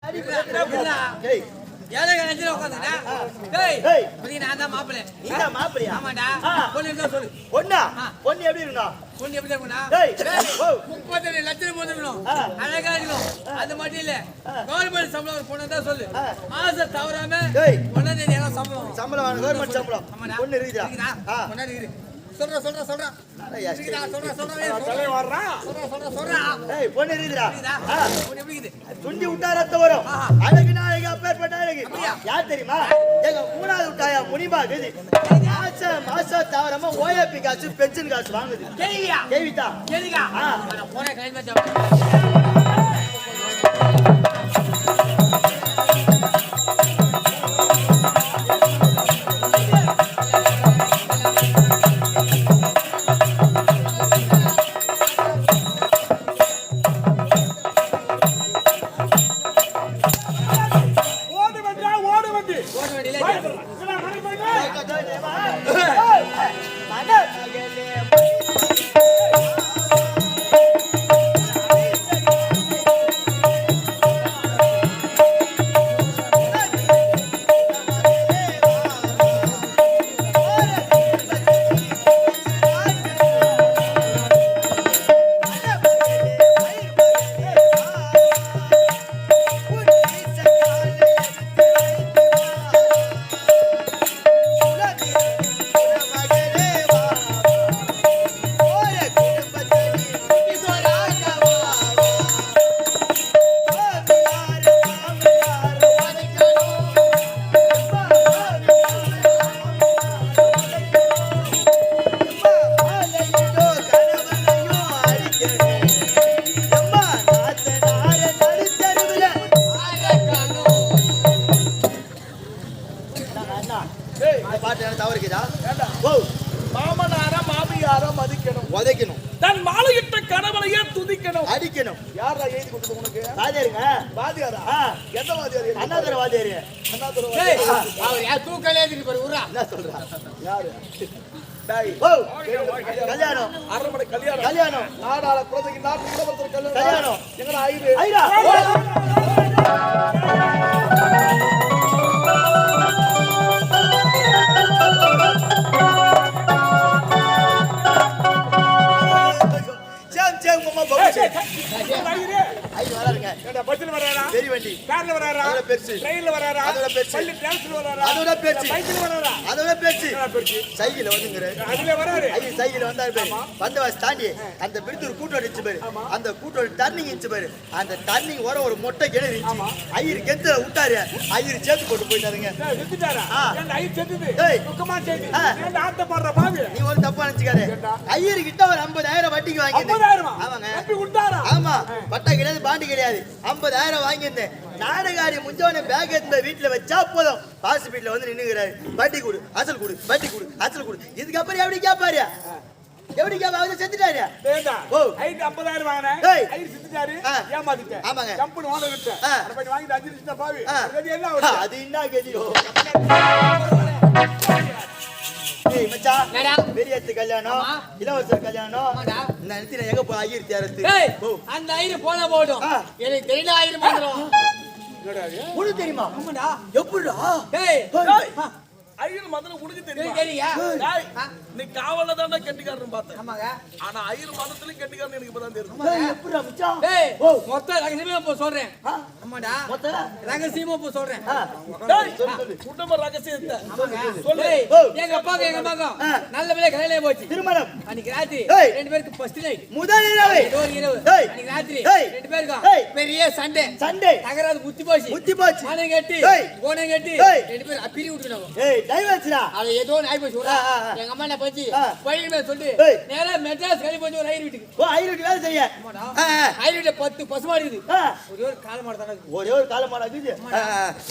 ஏழை உட்காந்துடா நான் தான் மாப்பிள்ளை. நீதான் மாப்பிள்ளையா? ஆமாடா. பொண்ணு இருந்தா சொல்லு. பொண்ணா? பொண்ணு எப்படி இருக்கணும்? பொண்ணு எப்படி இருக்கணும்னா 37 லட்சம் இருக்கணும், அழகா இருக்கணும். அது மட்டும் இல்ல, கவர்மெண்ட் சம்பளம் ஒரு பொண்ணு தான் சொல்லு. மாசம் தவறாம ஒன்னாம் தேதி எல்லாம் சம்பளம் சம்பளம் கவர்மெண்ட் சம்பளம். பொண்ணு இருக்குதா? பொண்ணு இருக்குது. சொல்றா பொண்ணு இருக்குதா? துண்டி விட்டா ரத்தம் வரும். அழகு நாயகி அப்பேற்பட்ட அழகு. யார் தெரியுமா? எங்க மூணாவது விட்டாயா முனிபா கதி. மாசம் தவறாம ஓஏபி காசு பென்ஷன் காசு வாங்குது. கேவிதா போன கைமா கல்யாணம் அரண்மனை கல்யாணம் கல்யாணம் நாடாள குழந்தைக்கு நாட்டு இளவரசர் கல்யாணம் எங்கடா ஐயா பஸ்ல வராரா, பெரிய வண்டி கார்ல வராரா, அதோட பெருசு, ட்ரெயின்ல வராரா, அதோட பெருசு, பள்ளி டிரான்ஸ்ல வராரா, அதோட பெருசு, பைக்ல வராரா, அதோட பெருசு, சைக்கிள் வந்துங்கற அதுல வராரு. ஐய சைக்கிள் வந்தாரு பாரு. வந்தவாஸ் தாண்டி அந்த பிரித்தூர் கூட்டோட இச்சு பாரு. அந்த கூட்டோட டர்னிங் இச்சு பாரு. அந்த டர்னிங் வர ஒரு மொட்டை கிணறு இச்சு. ஐயர் கெந்தல விட்டாரு. ஐயர் சேர்த்து போட்டு போயிட்டாருங்க. விட்டுட்டாரா? ஏன் ஐயர் செத்துது? துக்கமா செத்து. ஏன் ஆத்த பாடுற பாவி? நீ ஒரு தப்பா நினைச்சுக்காத. ஐயர் கிட்ட ஒரு 50,000 வட்டிக்கு வாங்கிட்டேன். 50,000? ஆமாங்க. வட்டி கொடுத்தாரா? ஆமா. பட்டா கிடையாது, பாண்டி கிடையாது. 50,000 வாங்கிட்டேன். நாடகாரி முஞ்சவனே பேக் எடுத்து வீட்டுல வச்சா போதும். பாஸ் வீட்டுல வந்து நின்னுகிறாரு. வட்டி கொடு, அசல் கொடு, வட்டி கொடு, அசல் கொடு. இதுக்கு அப்புறம் எப்படி கேட்பாரு? எப்படி கேட்பாரு? செத்துட்டாரு. ஓ, ஐக்கு 50,000 வாங்குனே. ஐயர் செத்துட்டாரு. ஏமாத்திட்டேன். ஆமாங்க. கம்பெனி ஓனர் கிட்ட. அத போய் வாங்கிட்டு 5 லட்சம் பாவி. அது என்ன அது என்ன கேதியோ? ஏய் மச்சான், பெரியத்து கல்யாணம், இளவரசர் கல்யாணம். இந்த நேரத்துல எங்க போய் ஐயர் தேரத்து? அந்த ஐயர் போனா போடும். எனக்கு தெரியல ஐயர் வந்துரும். உனக்கு தெரியுமா? ஆமாடா. எப்படிடா? டேய் ஐயர் மதன உனக்கு தெரியுமா? நீ காவல தான கெட்டிக்காரன் பார்த்தேன். ஆமாங்க. ஆனா ஐயர் மதத்துல கெட்டிக்காரன் எனக்கு இப்பதான் தெரியும். எப்படிடா மச்சான்? டேய் மொத்த ரகசியமா போ சொல்றேன். ஆமாடா. மொத்த ரகசியமா போ சொல்றேன். டேய் சொல்லு. குடும்ப ரகசியத்தை. ஆமாங்க. சொல்லு. எங்க அப்பாக்கு நல்ல வேளை கல்யாணம் போச்சு. திருமணம் அன்னைக்கு ராத்திரி ரெண்டு பேருக்கு ஃபர்ஸ்ட் நைட். முதல் இரவு. அன்னைக்கு ராத்திரி ரெண்டு பேருக்கு பெரிய சண்டே. தகராறு முத்தி போச்சு. மானம் கட்டி கோணம் கட்டி ரெண்டு பேரும் அப்பிரி விட்டுறாங்க. ஏய் டைவர்ஸ்டா. அது ஏதோ நாய் போச்சு. எங்க அம்மா என்ன பண்ணி பையன் சொல்லி நேரா மெட்ராஸ் கிளம்பி போய் ஒரு ஐயர் வீட்டுக்கு. ஓ ஐயர் வீட்டுக்கு வேலை செய்ய. ஐயர் வீட்டுல 10 பசுமாடு இருக்குது. ஒரே ஒரு காளை மாடு தான் இருக்குது. ஒரே ஒரு காளை மாடு இருக்குது.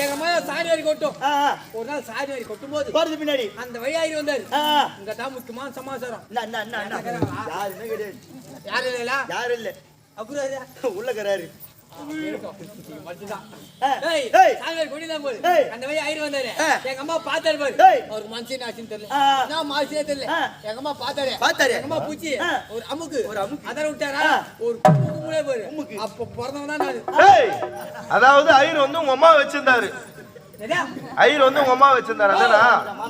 எங்க அம்மா சாணி வரி கொட்டும். ஒரு நாள் சாணி வரி கொட்டும் போது போறது பின்னாடி அந்த வழி ஐயர் வந்தாரு. இங்க தான் முக்கியமான சமாச்சாரம். யாருமே கிடையாது. யாரும் இல்ல. யாரும் இல்ல. அப்புறம் உள்ளக்கறாரு. டேய் டேய். சாயங்காலம் குடிதான் போது டேய். அந்த வழி ஆயிரம் வந்தாரு ஆ. எங்க அம்மா பார்த்தாரு பாரு டேய். அவருக்கு மனுஷன் ஆச்சுன்னு தெரியல ஆ. நான் மாசியே தெரியல ஆ. எங்க அம்மா பார்த்தாரு பார்த்தாரு. எங்க அம்மா பூச்சி ஆ. ஒரு அமுக்கு ஒரு அமுக்கு. அதான விட்டாரா ஆ. ஒரு கும்முளே பாரு அமுக்கு. அப்ப பிறந்தவன் தான் நானு ஏய், அதாவது ஐயர் வந்து உங்க அம்மா வச்சிருந்தாரு. சரியா ஐயர் வந்து உங்க அம்மா வச்சிருந்தாரு. அதானா?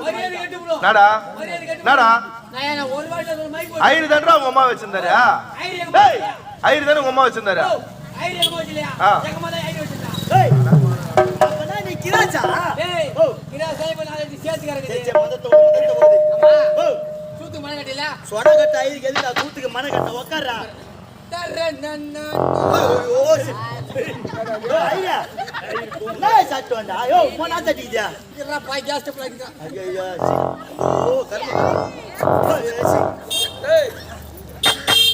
மரியாதை கெட்டு ப்ரோ நாடா? மரியாதை கெட்டு நாடா? நான் என்ன ஒரு வாட்டில ஒரு மைக் ஐயர் தான்டா உங்க அம்மா வச்சிருந்தாரு. ஐயர் எங்க டேய், ஐயர் தானே உங்க அம்மா வச்சிருந்தாரு. ஐயர் எங்க போச்சுலையா ஆ. எங்க அம்மா தான் ஐயர் வச்சிருந்தா டேய் அப்பனா நீ கிராச்சா டேய் ஓ. கிரா சாய்ப நாளைக்கு சேர்த்து சரி கறக்குது சரி மதத்த ஓடு அம்மா ஓ சூத்து மண கட்டில சொட கட்ட ஐயருக்கு எதுடா கூத்துக்கு மன கட்ட உட்கார்றா தரனன்ன ஐயோ ஐயா நான் சாப்பிட்டு வந்தா ஐயோ போனா தட்டிக்கியா கிரா பாய் கேஸ் ஸ்டப் லாகிதா ஐயோ ஓ கர்ம ஏய்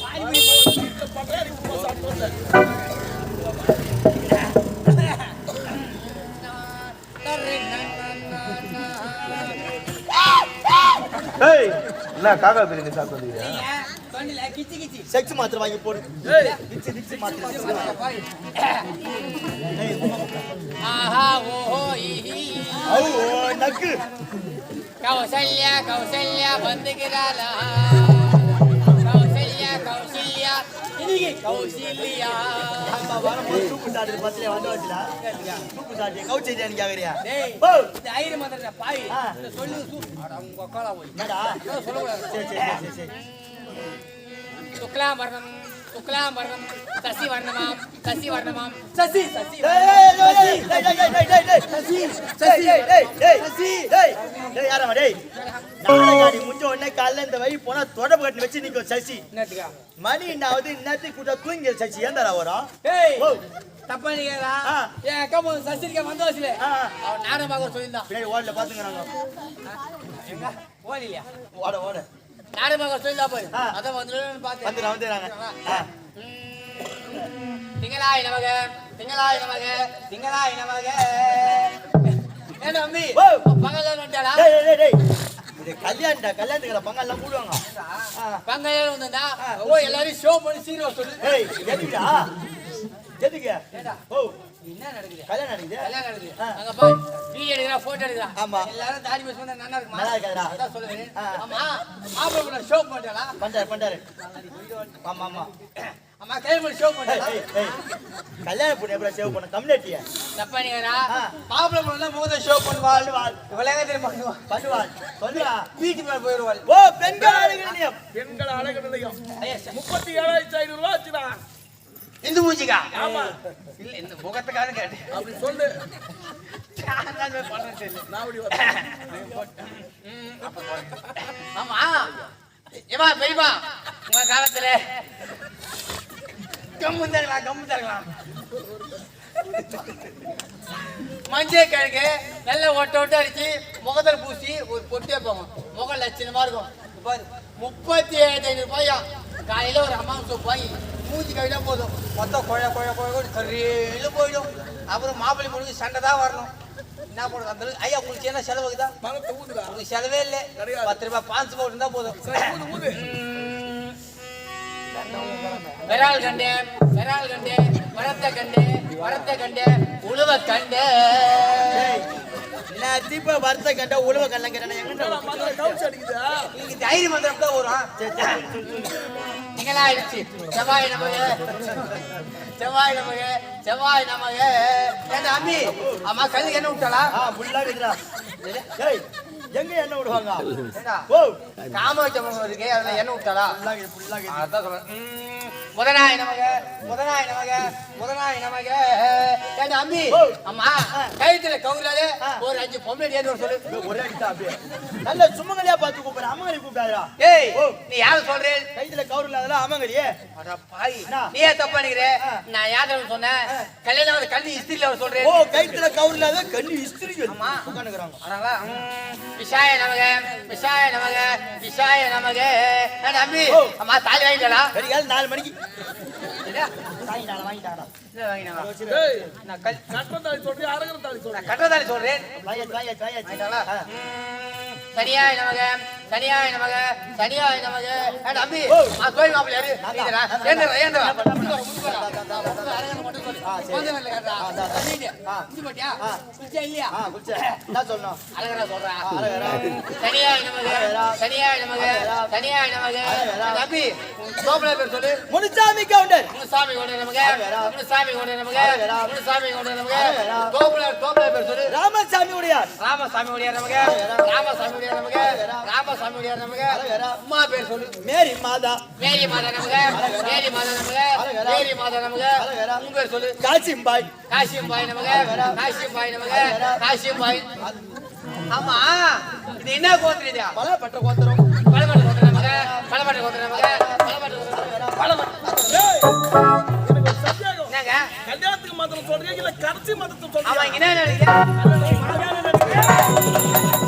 பாய் மீ இந்த பட்டாரி உப்பு சாப்பிட்டு ஏய், என்ன காக்கா பிரியாணி சாப்பிட்டு வந்தீங்க? தொண்டில கிச்சி கிச்சி செக்ஸ் மாத்திரை வாங்கி போடு ஏய் டிக்ஸ் டிக்ஸ் மாத்திரை ஆஹா ஓஹோ இஹி ஓ நக்கு கௌசல்யா கௌசல்யா வந்துகிறாளா கௌசல்யா கௌசல்யா இன்னைக்கு கௌசல்யா ஆமா வரம்போது சூப்பு சாப்பிட்டு பத்திலே வந்து வச்சுடா சூப்பு சாப்பிட்டு கவுச்சி நீ கேக்குறியா டேய் ஓ இந்த ஐயர் மந்திர பாய் ஆ. இந்த சொல்லு அட உங்க அக்காலா போய் என்னடா சொல்லக்கூடாது சரி சரி சரி சரி சுக்லாம்பரணம் சுக்லாம்பரணம் சசி வர்ணமாம் சசி வர்ணமாம் சசி சசி டேய் டேய் டேய் டேய் டேய் டேய் டேய் சசி டேய் டேய் டேய் டேய் சசி டேய் டேய் யாரா டேய் நாளைக்கு முடிஞ்ச உடனே காலைல இந்த வழி போனா தொடப்பு கட்டி வச்சு நிக்கும் சசி என்னத்துக்கா மணி என்னாவது இன்னத்துக்கு கூட்ட தூங்கி சசி ஏன்டா வரும் டேய் ஓ தப்பா நீங்களா ஆ. என் அக்கா மகன் சசிரிக்கா வந்தோசிலே ஆ அவன் நாடகமாக சொல்லியிருந்தான் பின்னாடி ஓடல பாத்துங்கறாங்க எங்க ஓடலையா ஓட ஓட நாடகமாக சொல்லியிருந்தா பாரு ஆ. அதான் வந்துடுன்னு பார்த்தேன் வந்துறாங்க திங்களாய் நமக திங்களாய் நமக திங்களாய் நமக ஏன் தம்பி ஓ. பங்கல் வந்துட்டாளா டேய் டேய் டேய் இது கல்யாணத்துக்கு பங்கெல்லாம் கூடுவாங்க பங்கல் வந்தா ஓ எல்லாரும் ஷோ பண்ணி சீரியஸ் சொல்லு ஏய் எதுக்குடா எதுக்கு ஏடா ஓ என்ன நடக்குது கல்யாணம் நடக்குது கல்யாணம் நடக்குது ஆ. அங்க போய் வீடியோ எடுக்கிறா போட்டோ எடுக்கிறா ஆமா. எல்லாரும் தாடி பஸ் பண்ணா நல்லா இருக்குமா நல்லா இருக்காதுடா. அதான் சொல்லுவேன் ஆ. ஆமா மாப்பிள்ளை கூட ஷோ பண்ணிட்டாளா பண்றாரு ஆமா ஆமா அம்மா கையில் ஷோ ஏய், பண்ணிட்டாளா ஏய், ஏய். கல்யாண பொண்ணு எப்படி சேவ் பண்ண கம்யூனிட்டியா தப்பா நீங்கடா ஆ. மாப்பிள்ளை கூட தான் முகத்தை ஷோ பண்ணுவாள் பண்ணுவாள். இவளே தெரியுமா பண்ணுவாள் பண்ணுவாள் சொல்லுடா வீட்டு மேல போயிடுவாள் ஓ பெண்கள் அழகு பெண்கள் அழகு நிலையம் ஐயா, சே. 37,500 ரூபாய் ஆச்சுடா இந்து மூஞ்சிக்கா ஆமா இல்ல இந்த முகத்துக்காக கேட்டேன் அப்படி சொல்லு நான் பண்றேன் தெரியல நான் அப்படி வரேன். ஆமா ஏமா பெரியமா உங்க காலத்துல கம்மு தரலாம் மஞ்சள் கிழங்கு நல்ல ஒட்ட அடிச்சு முகத்தில் பூசி ஒரு பொட்டு வைப்பாங்க முகம் லட்சணமா இருக்கும் பாரு 37,500 ரூபாயா காலையில ஒரு அம்மா சோப்பு வாங்கி மூஞ்சி கவிடா போதும் மொத்தம் குழ கரையில போயிடும் அப்புறம் மாப்பிள்ளை முடிஞ்சு சண்டை தான் வரணும் என்ன போடுறது அந்த அளவுக்கு? ஐயா உங்களுக்கு என்ன செலவுக்குதா மரத்தை ஊதுடா உங்களுக்கு செலவே இல்லை கிடையாது. 10 ரூபாய் பான்ஸ் போட்டு இருந்தா போதும் சரி, ஊது ஊது விரால் கண்டே வரத்த கண்டே உழுவ கண்டே நான் தீப வரத்த கண்ட உழவ கண்ண கேட்டா என்னடா மதுரை கவுச்சு அடிக்குதா நீங்க தைரியம் மந்திரம் தான் வரும் நீங்களா ஆயிடுச்சு செவ்வாய் நமக ஏன் அம்மி அம்மா கல்லுக்கு என்ன விட்டாளா புல்லா இருக்குடா ஏய் எங்க என்ன விடுவாங்க ஏண்டா? ஓ காமாட்சி அம்மன் இருக்கு அதுல என்ன விட்டாளா புல்லா அதான் சொல்றேன் முதனாய் நமக ஏன் அம்மி ஓ. அம்மா கழுத்துல கவுராலே ஒரு 5 பொம்பளை ஏன்னு சொல்லு ஒரே அடிட்டா அப்படியே நல்ல சுமங்கலியா பார்த்து கூப்பிடுற அம்மங்கலி கூப்பிடாதா ஏய் ஓ. நீ யாரு சொல்றேன் கைத்துல கவுர் இல்லாதல அம்மங்கலியே அட பாய் அண்ணா. நீ ஏன் தப்பா நினைக்கிற நான் யாரும் சொன்னேன் கல்யாணம் வந்து கல்வி இஸ்திரியில அவர் சொல்றேன் ஓ கைத்துல கவுர் இல்லாத கண்ணி இஸ்திரி ஆமா. உட்காந்துக்கிறாங்க அதனால விஷாய நமக ஏன் அம்மி ஓ. அம்மா தாலி வாங்கிட்டா கடிகால் 4 மணிக்கு வாங்கிட்டாங்கடா ஏய் நான் கட்டத்தாளி சொல்றியா அரகர தாளி சொல்றியா கட்டதாலி சொல்றேன் வாயாச்சு வாங்கிட்டாளா? சனியாய் நமக சனியாய் நமக சனியாய் நமக தம்பி கோயில் மாப்பிள்ள யாரு ஏந்திரா ஏந்திரா சனியாய் நமக சனியாய் நமக சனியாய் நமக தம்பி கோபுர பேர் சொல்லு முனுசாமி கவுண்டர் முனுசாமி கவுண்டர் நமக முனுசாமி கவுண்டர் நமக முனுசாமி கவுண்டர் நமக கோபுர பேர் சொல்லு ராமசாமி உடையார் ராமசாமி உடையார் நமக ராமசாமி உடையார் நமக ராமசாமி உடையார் நமக அம்மா பேர் சொல்லு மேரி மாதா மேரி மாதா நமக மேரி மாதா நமக மேரி மாதா நமக உங்க பேர் சொல்லு காசிம்பாய் காசிம்பாய் நமக காசிம்பாய் நமக காசிம்பாய் ஆமா இது என்ன கோத்திரம் இது பலப்பட்ட கோத்திரம் பலபட்ட கோத்திரம் நமக பலபட்ட கோத்திரம் நமக பலபட்ட கோத்திரம் பலபட்ட எனக்கு ஒரு சந்தேகம். என்னங்க கல்யாணத்துக்கு மதம் சொல்றீங்க இல்ல கடைசி மதத்தை சொல்றீங்க? ஆமா இங்க என்ன நடக்குது மாகாண நடிகை.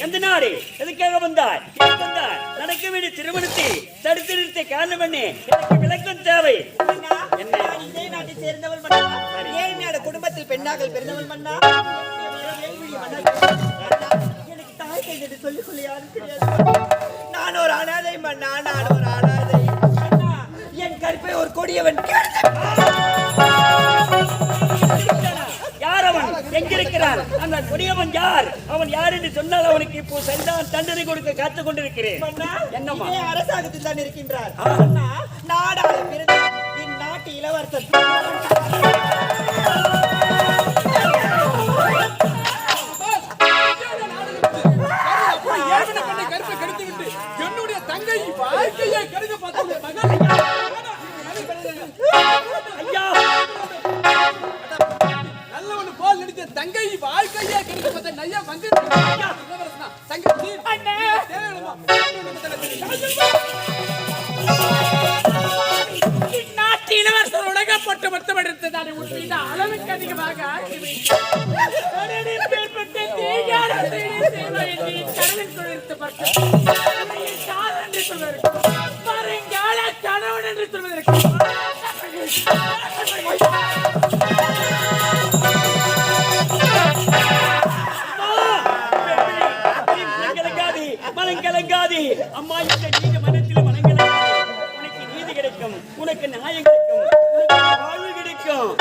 எந்த நாடு எதுக்காக வந்தாய் நடக்க வேண்டிய திருமணத்தை தடுத்து நிறுத்த காரணம் என்ன எனக்கு விளக்கம் தேவை இதே நாட்டை சேர்ந்தவள் மன்னா ஏன் நாடு குடும்பத்தில் பெண்ணாக பிறந்தவள் மன்னா எனக்கு தாய் கைது சொல்லி சொல்லி யாரும் தெரியாது நான் ஒரு அனாதை மன்னா நான் ஒரு அனாதை மன்னா, என் கற்பை ஒரு கொடியவன் யார் அவன் எங்கிருக்கிறான் அந்த கொடியவன் யார் அவன் யார் என்று சொன்னால் அவனுக்கு இப்போ சரிதான் தண்டனை கொடுக்க காத்துக் கொண்டிருக்கிறேன் மன்னா என்னம்மா இதே அரசாங்கத்தில் தான் இருக்கின்றார் மன்னா நாடாள பிறந்த இந்நாட்டு இளவரசர் என்னுடைய தங்கை வாழ்க்கையை கருத பார்த்த மகன் ஐயா நல்லவனு போல் நடித்த தங்கை வாழ்க்கையை கருத பார்த்த நையா வந்து தங்கச்சி நாட்டு இளவரசர் உலகப்பட்டு மொத்தமெடுத்ததான உன் மீது அளவுக்கு அதிகமாக வருங்கால கணவன் என்று சொல்வதற்கு மனங்கலங்காதி அம்மா இந்த நீங்க மனத்தில் மனங்கலங்காதி உனக்கு நீதி கிடைக்கும் உனக்கு நியாயம் கிடைக்கும் உனக்கு வாழ்வு கிடைக்கும்